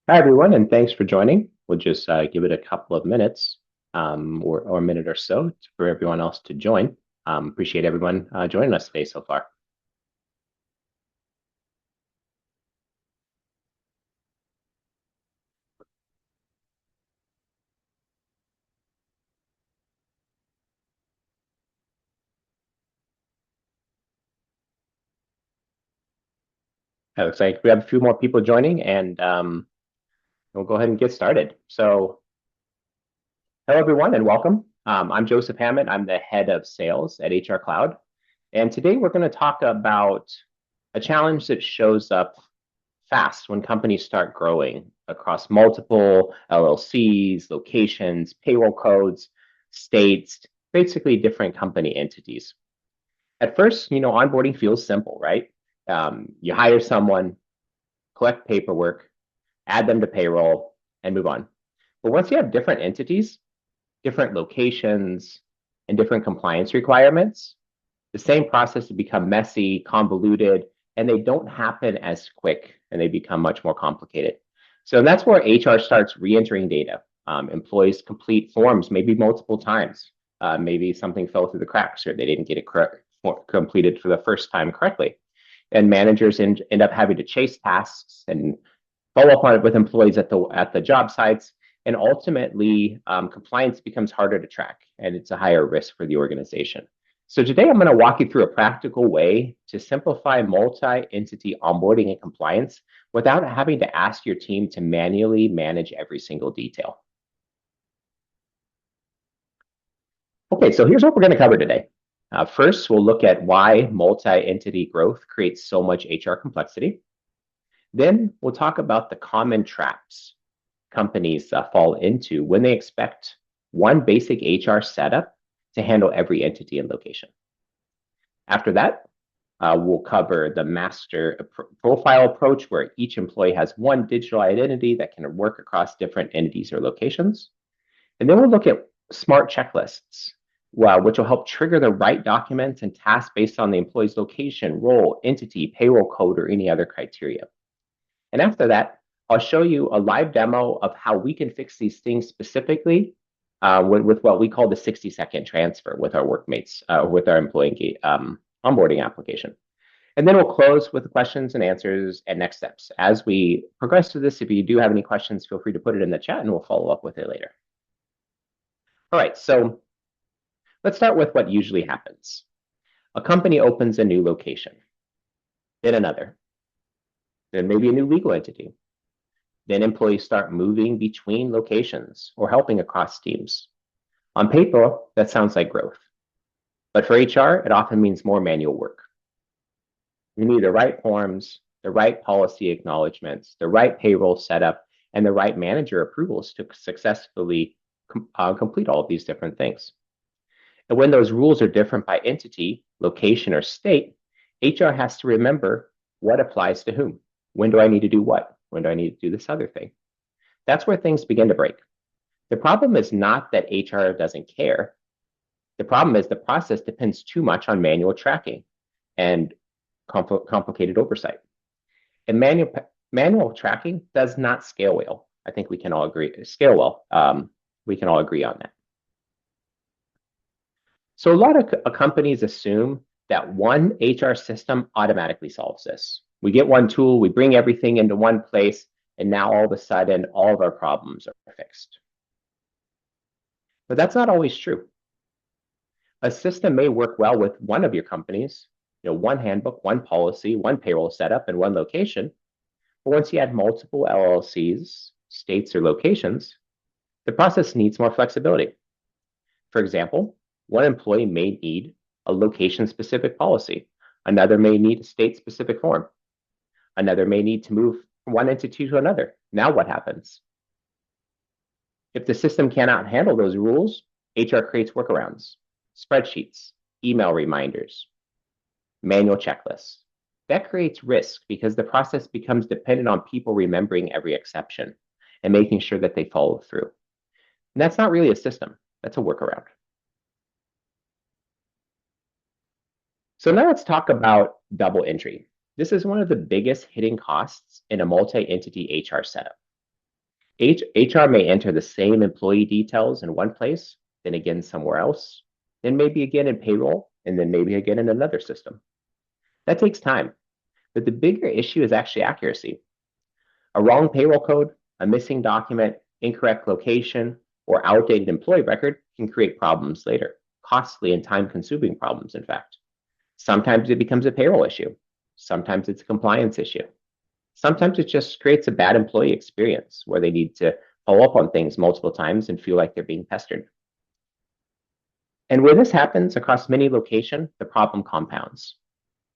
Hi, everyone, and thanks for joining. We'll just give it a couple of minutes or a minute or so for everyone else to join. Appreciate everyone joining us today so far. It looks like we have a few more people joining, and we'll go ahead and get started. So, hello, everyone, and welcome. I'm Joseph Hammett. I'm the head of sales at HR Cloud. And today we're going to talk about a challenge that shows up fast when companies start growing across multiple LLCs, locations, payroll codes, states, basically different company entities. At first, onboarding feels simple, right? You hire someone, collect paperwork, add them to payroll, and move on. But once you have different entities, different locations, and different compliance requirements, the same process has become messy, convoluted, and they don't happen as quick and they become much more complicated. So that's where HR starts re-entering data. Employees complete forms maybe multiple times. Maybe something fell through the cracks or they didn't get it completed for the first time correctly. And managers end up having to chase tasks and follow up on it with employees at the job sites. And ultimately, compliance becomes harder to track and it's a higher risk for the organization. So today I'm going to walk you through a practical way to simplify multi-entity onboarding and compliance without having to ask your team to manually manage every single detail. Okay, so here's what we're going to cover today. First, we'll look at why multi-entity growth creates so much HR complexity. Then we'll talk about the common traps companies fall into when they expect one basic HR setup to handle every entity and location. After that, we'll cover the master profile approach where each employee has one digital identity that can work across different entities or locations. And then we'll look at smart checklists, which will help trigger the right documents and tasks based on the employee's location, role, entity, payroll code, or any other criteria. And after that, I'll show you a live demo of how we can fix these things specifically with what we call the 60-second transfer with our workmates, with our employee onboarding application. And then we'll close with the questions and answers and next steps. As we progress through this, if you do have any questions, feel free to put it in the chat and we'll follow up with it later. All right, so let's start with what usually happens. A company opens a new location, then another, then maybe a new legal entity. Then employees start moving between locations or helping across teams. On paper, that sounds like growth. But for HR, it often means more manual work. You need the right forms, the right policy acknowledgments, the right payroll setup, and the right manager approvals to successfully complete all of these different things. And when those rules are different by entity, location, or state, HR has to remember what applies to whom. When do I need to do what? When do I need to do this other thing? That's where things begin to break. The problem is not that HR doesn't care. The problem is the process depends too much on manual tracking and complicated oversight. And manual tracking does not scale well. I think we can all agree. Scale well. We can all agree on that. So a lot of companies assume that one HR system automatically solves this. We get one tool, we bring everything into one place, and now all of a sudden, all of our problems are fixed. But that's not always true. A system may work well with one of your companies, one handbook, one policy, one payroll setup, and one location. But once you add multiple LLCs, states, or locations, the process needs more flexibility. For example, one employee may need a location-specific policy. Another may need a state-specific form. Another may need to move from one entity to another. Now what happens? If the system cannot handle those rules, HR creates workarounds, spreadsheets, email reminders, manual checklists. That creates risk because the process becomes dependent on people remembering every exception and making sure that they follow through. And that's not really a system, that's a workaround. So now let's talk about double entry. This is one of the biggest hidden costs in a multi-entity HR setup. HR may enter the same employee details in one place, then again somewhere else, then maybe again in payroll, and then maybe again in another system. That takes time, but the bigger issue is actually accuracy. A wrong payroll code, a missing document, incorrect location, or outdated employee record can create problems later, costly and time-consuming problems, in fact. Sometimes it becomes a payroll issue. Sometimes it's a compliance issue. Sometimes it just creates a bad employee experience where they need to follow up on things multiple times and feel like they're being pestered. And when this happens across many locations, the problem compounds.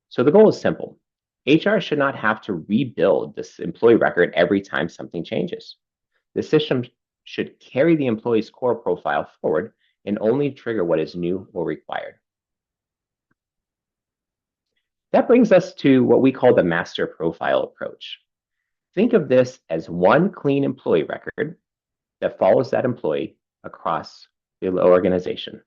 So the goal is simple. HR should not have to rebuild this employee record every time something changes. The system should carry the employee's core profile forward and only trigger what is new or required. That brings us to what we call the master profile approach. Think of this as one clean employee record that follows that employee across the organization.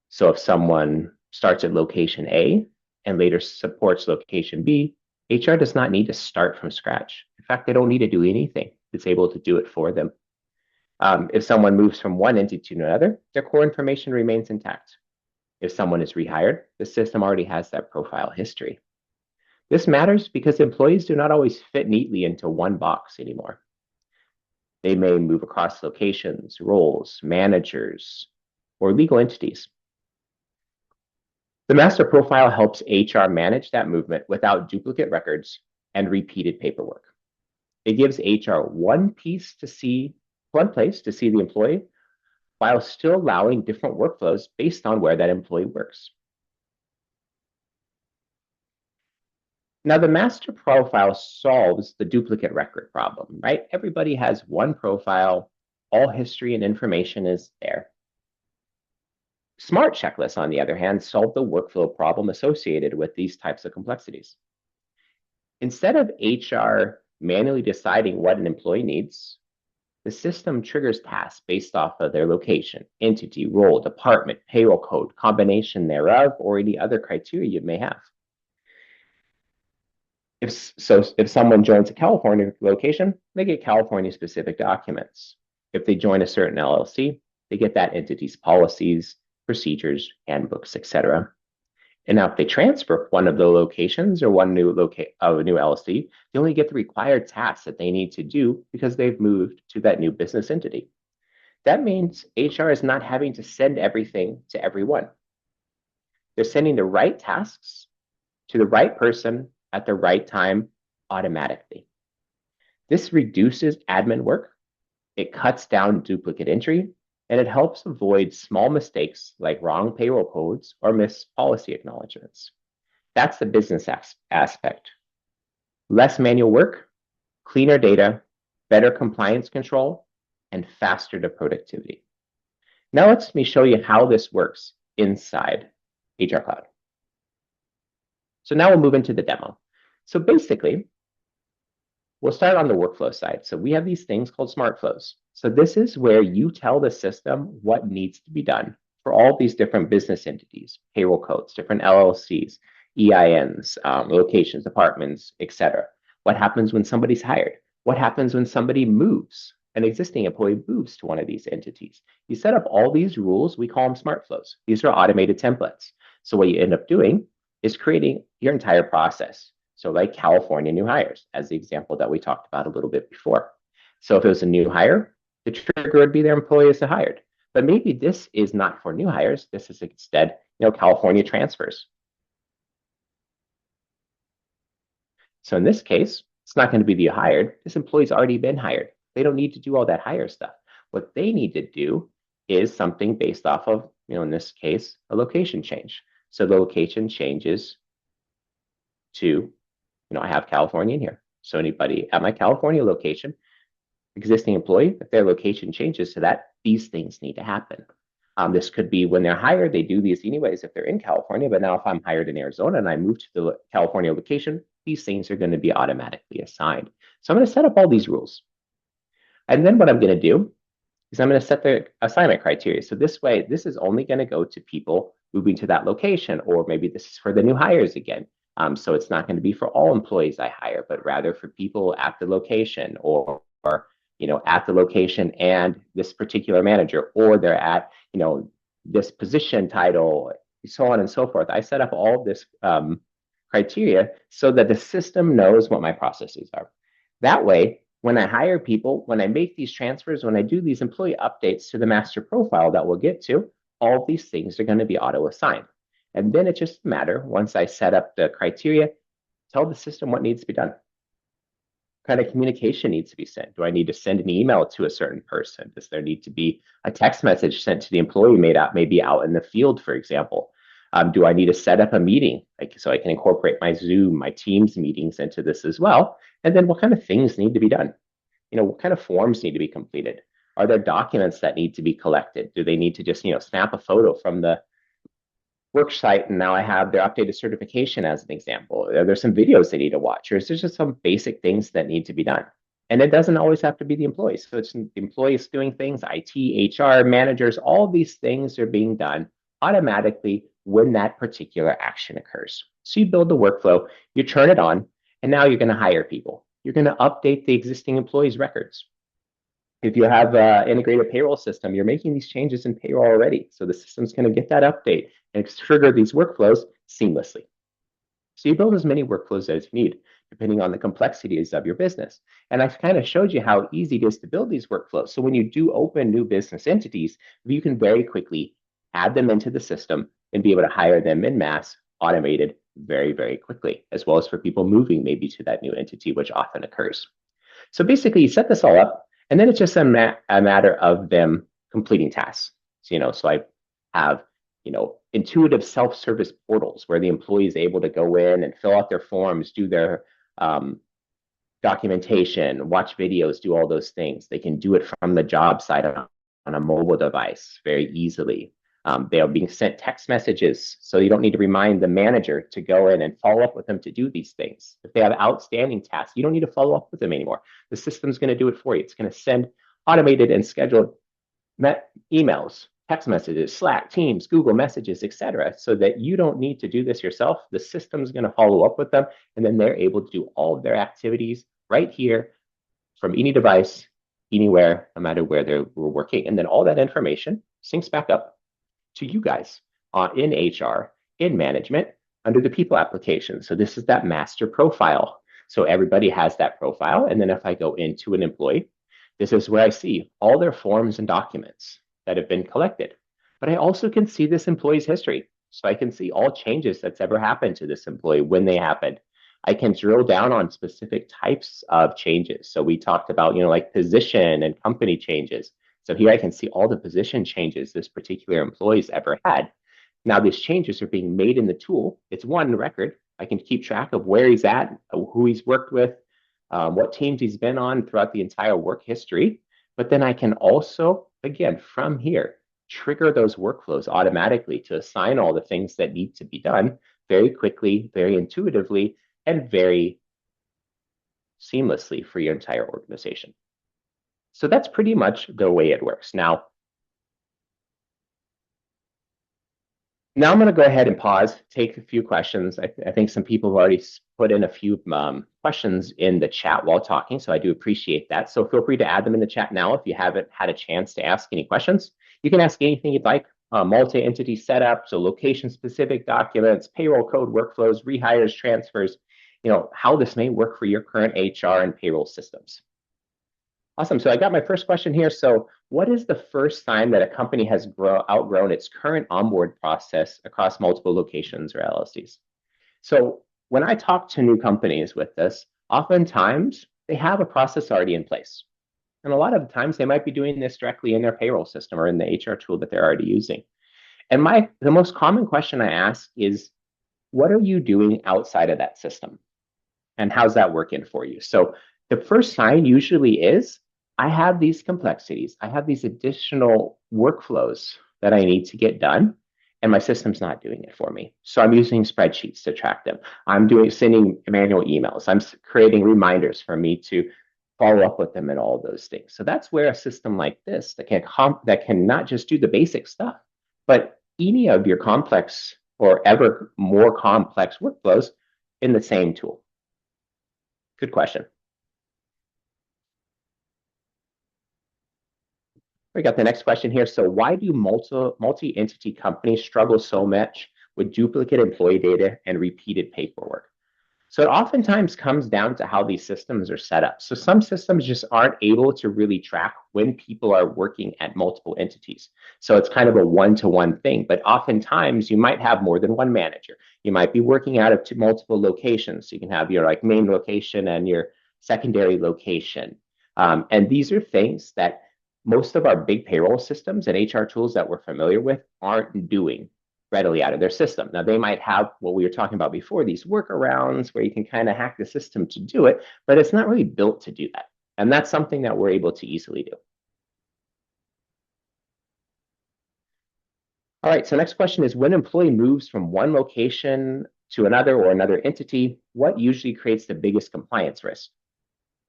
So if someone starts at location A and later supports location B, HR does not need to start from scratch. In fact, they don't need to do anything. It's able to do it for them. If someone moves from one entity to another, their core information remains intact. If someone is rehired, the system already has that profile history. This matters because employees do not always fit neatly into one box anymore. They may move across locations, roles, managers, or legal entities. The master profile helps HR manage that movement without duplicate records and repeated paperwork. It gives HR one place to see the employee while still allowing different workflows based on where that employee works. Now, the master profile solves the duplicate record problem, right? Everybody has one profile, all history and information is there. SmartChecklists, on the other hand, solve the workflow problem associated with these types of complexities. Instead of HR manually deciding what an employee needs, the system triggers tasks based off of their location, entity, role, department, payroll code, combination thereof, or any other criteria you may have. If someone joins a California location, they get California-specific documents. If they join a certain LLC, they get that entity's policies, procedures, handbooks, etc. And now if they transfer one of the locations or one new LLC, they only get the required tasks that they need to do because they've moved to that new business entity. That means HR is not having to send everything to everyone. They're sending the right tasks to the right person at the right time automatically. This reduces admin work, it cuts down duplicate entry, and it helps avoid small mistakes like wrong payroll codes or missed policy acknowledgements. That's the business aspect. Less manual work, cleaner data, better compliance control, and faster to productivity. Now let me show you how this works inside HR Cloud. So now we'll move into the demo. So basically, we'll start on the workflow side. So we have these things called smart flows. So this is where you tell the system what needs to be done for all these different business entities, payroll codes, different LLCs, EINs, locations, departments, etc. What happens when somebody's hired? What happens when somebody moves? An existing employee moves to one of these entities. You set up all these rules, we call them smart flows. These are automated templates. So what you end up doing is creating your entire process. So like California new hires, as the example that we talked about a little bit before. So if it was a new hire, the trigger would be their employee is hired. But maybe this is not for new hires. This is instead, California transfers. So in this case, it's not going to be the hired. This employee's already been hired. They don't need to do all that hire stuff. What they need to do is something based off of, in this case, a location change. So the location changes to, I have California in here. So anybody at my California location, existing employee, if their location changes to that, these things need to happen. This could be when they're hired, they do these anyways if they're in California, but now if I'm hired in Arizona and I move to the California location, these things are going to be automatically assigned. So I'm going to set up all these rules. And then what I'm going to do is I'm going to set the assignment criteria. So this way, this is only going to go to people moving to that location, or maybe this is for the new hires again. So it's not going to be for all employees I hire, but rather for people at the location or at the location and this particular manager, or they're at, this position title, so on and so forth. I set up all this criteria so that the system knows what my processes are. That way, when I hire people, when I make these transfers, when I do these employee updates to the master profile that we'll get to, all of these things are going to be auto-assigned. And then it's just a matter, once I set up the criteria, tell the system what needs to be done. What kind of communication needs to be sent? Do I need to send an email to a certain person? Does there need to be a text message sent to the employee maybe out in the field, for example? Do I need to set up a meeting so I can incorporate my Zoom, my Teams meetings into this as well? And then what kind of things need to be done? What kind of forms need to be completed? Are there documents that need to be collected? Do they need to just, snap a photo from the work site and now I have their updated certification as an example? Are there some videos they need to watch? Or is there just some basic things that need to be done? And it doesn't always have to be the employees. So it's the employees doing things, IT, HR, managers, all these things are being done automatically when that particular action occurs. So you build the workflow, you turn it on, and now you're going to hire people. You're going to update the existing employees' records. If you have an integrated payroll system, you're making these changes in payroll already. So the system's going to get that update and trigger these workflows seamlessly. So you build as many workflows as you need, depending on the complexities of your business. And I've kind of showed you how easy it is to build these workflows. So when you do open new business entities, you can very quickly add them into the system and be able to hire them en masse, automated very, very quickly, as well as for people moving maybe to that new entity, which often occurs. So basically, you set this all up, and then it's just a matter of them completing tasks. So I have, intuitive self-service portals where the employee is able to go in and fill out their forms, do their documentation, watch videos, do all those things. They can do it from the job site on a mobile device very easily. They are being sent text messages, so you don't need to remind the manager to go in and follow up with them to do these things. If they have outstanding tasks, you don't need to follow up with them anymore. The system's going to do it for you. It's going to send automated and scheduled emails, text messages, Slack, Teams, Google Messages, etc., so that you don't need to do this yourself. The system's going to follow up with them, and then they're able to do all of their activities right here from any device, anywhere, no matter where they're working. And then all that information syncs back up to you guys in HR, in management, under the people application. So this is that master profile. So everybody has that profile. And then if I go into an employee, this is where I see all their forms and documents that have been collected. But I also can see this employee's history. So I can see all changes that's ever happened to this employee, when they happened. I can drill down on specific types of changes. So we talked about, like position and company changes. So here I can see all the position changes this particular employee's ever had. Now these changes are being made in the tool. It's one record. I can keep track of where he's at, who he's worked with, what teams he's been on throughout the entire work history. But then I can also, again, from here, trigger those workflows automatically to assign all the things that need to be done very quickly, very intuitively, and very seamlessly for your entire organization. So that's pretty much the way it works. Now I'm going to go ahead and pause, take a few questions. I think some people have already put in a few questions in the chat while talking, so I do appreciate that. So feel free to add them in the chat now if you haven't had a chance to ask any questions. You can ask anything you'd like, multi-entity setup, so location-specific documents, payroll code workflows, rehires, transfers, how this may work for your current HR and payroll systems. Awesome. So I got my first question here. So what is the first sign that a company has outgrown its current onboard process across multiple locations or LLCs? So when I talk to new companies with this, oftentimes they have a process already in place. And a lot of the times they might be doing this directly in their payroll system or in the HR tool that they're already using. And the most common question I ask is, what are you doing outside of that system? And how's that working for you? So the first sign usually is, I have these complexities. I have these additional workflows that I need to get done, and my system's not doing it for me. So I'm using spreadsheets to track them. I'm sending manual emails. I'm creating reminders for me to follow up with them and all those things. So that's where a system like this that can not just do the basic stuff, but any of your complex or ever more complex workflows in the same tool. Good question. We got the next question here. So why do multi-entity companies struggle so much with duplicate employee data and repeated paperwork? So it oftentimes comes down to how these systems are set up. So some systems just aren't able to really track when people are working at multiple entities. So it's kind of a one-to-one thing, but oftentimes you might have more than one manager. You might be working out of multiple locations. So you can have your like main location and your secondary location. And these are things that most of our big payroll systems and HR tools that we're familiar with aren't doing readily out of their system. Now, they might have what we were talking about before, these workarounds where you can kind of hack the system to do it, but it's not really built to do that. And that's something that we're able to easily do. All right, so next question is, when an employee moves from one location to another or another entity, what usually creates the biggest compliance risk?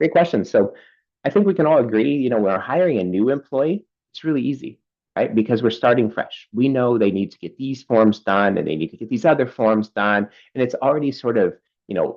Great question. So I think we can all agree, when we're hiring a new employee, it's really easy, right? Because we're starting fresh. We know they need to get these forms done and they need to get these other forms done. And it's already sort of,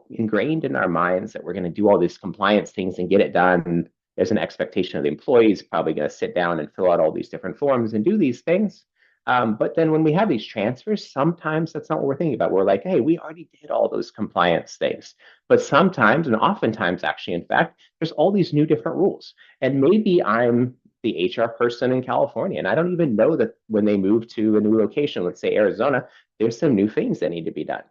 ingrained in our minds that we're going to do all these compliance things and get it done. There's an expectation of the employees probably going to sit down and fill out all these different forms and do these things. But then when we have these transfers, sometimes that's not what we're thinking about. We're like, hey, we already did all those compliance things. But sometimes, and oftentimes actually, in fact, there's all these new different rules. And maybe I'm the HR person in California, and I don't even know that when they move to a new location, let's say Arizona, there's some new things that need to be done.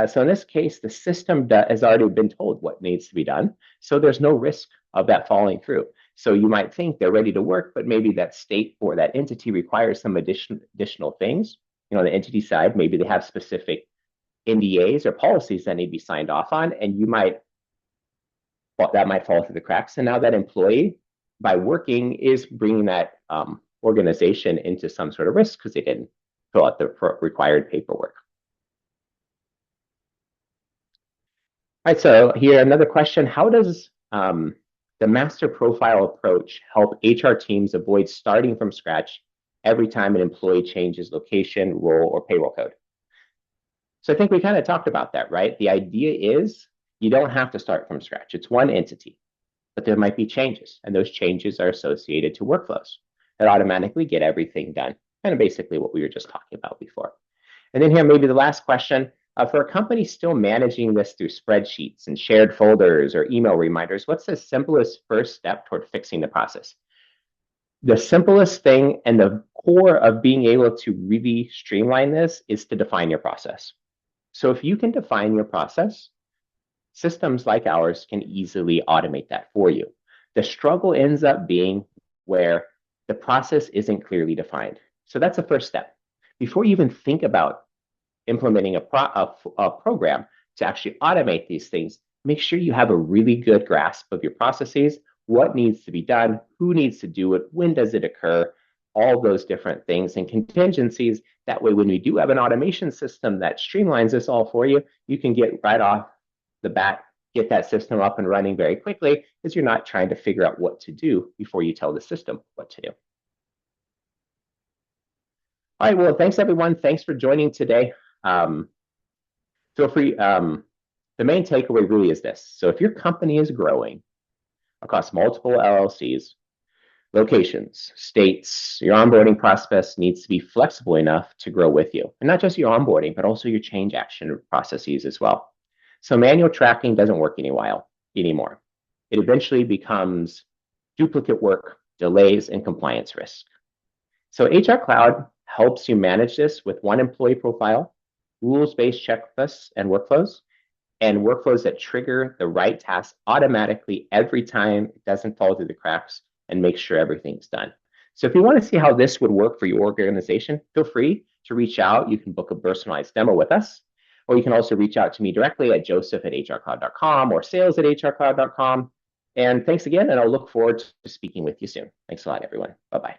So in this case, the system has already been told what needs to be done. So there's no risk of that falling through. So you might think they're ready to work, but maybe that state or that entity requires some additional things. On the entity side, maybe they have specific NDAs or policies that need to be signed off on, and that might fall through the cracks. And now that employee, by working, is bringing that organization into some sort of risk because they didn't fill out the required paperwork. All right, so here another question. How does the master profile approach help HR teams avoid starting from scratch every time an employee changes location, role, or payroll code? So I think we kind of talked about that, right? The idea is you don't have to start from scratch. It's one entity, but there might be changes, and those changes are associated to workflows that automatically get everything done. Kind of basically what we were just talking about before. And then here, maybe the last question. For a company still managing this through spreadsheets and shared folders or email reminders, what's the simplest first step toward fixing the process? The simplest thing and the core of being able to really streamline this is to define your process. So if you can define your process, systems like ours can easily automate that for you. The struggle ends up being where the process isn't clearly defined. So that's the first step. Before you even think about implementing a program to actually automate these things, make sure you have a really good grasp of your processes, what needs to be done, who needs to do it, when does it occur, all those different things and contingencies. That way, when we do have an automation system that streamlines this all for you, you can get right off the bat, get that system up and running very quickly because you're not trying to figure out what to do before you tell the system what to do. All right, well, thanks everyone. Thanks for joining today. Feel free. The main takeaway really is this. So if your company is growing across multiple LLCs, locations, states, your onboarding process needs to be flexible enough to grow with you. And not just your onboarding, but also your change action processes as well. So manual tracking doesn't work anymore. It eventually becomes duplicate work, delays, and compliance risk. So HR Cloud helps you manage this with one employee profile, rules-based checklists and workflows that trigger the right task automatically every time it doesn't fall through the cracks and make sure everything's done. So if you want to see how this would work for your organization, feel free to reach out. You can book a personalized demo with us, or you can also reach out to me directly at joseph@hrcloud.com or sales@hrcloud.com. And thanks again, and I'll look forward to speaking with you soon. Thanks a lot, everyone. Bye-bye.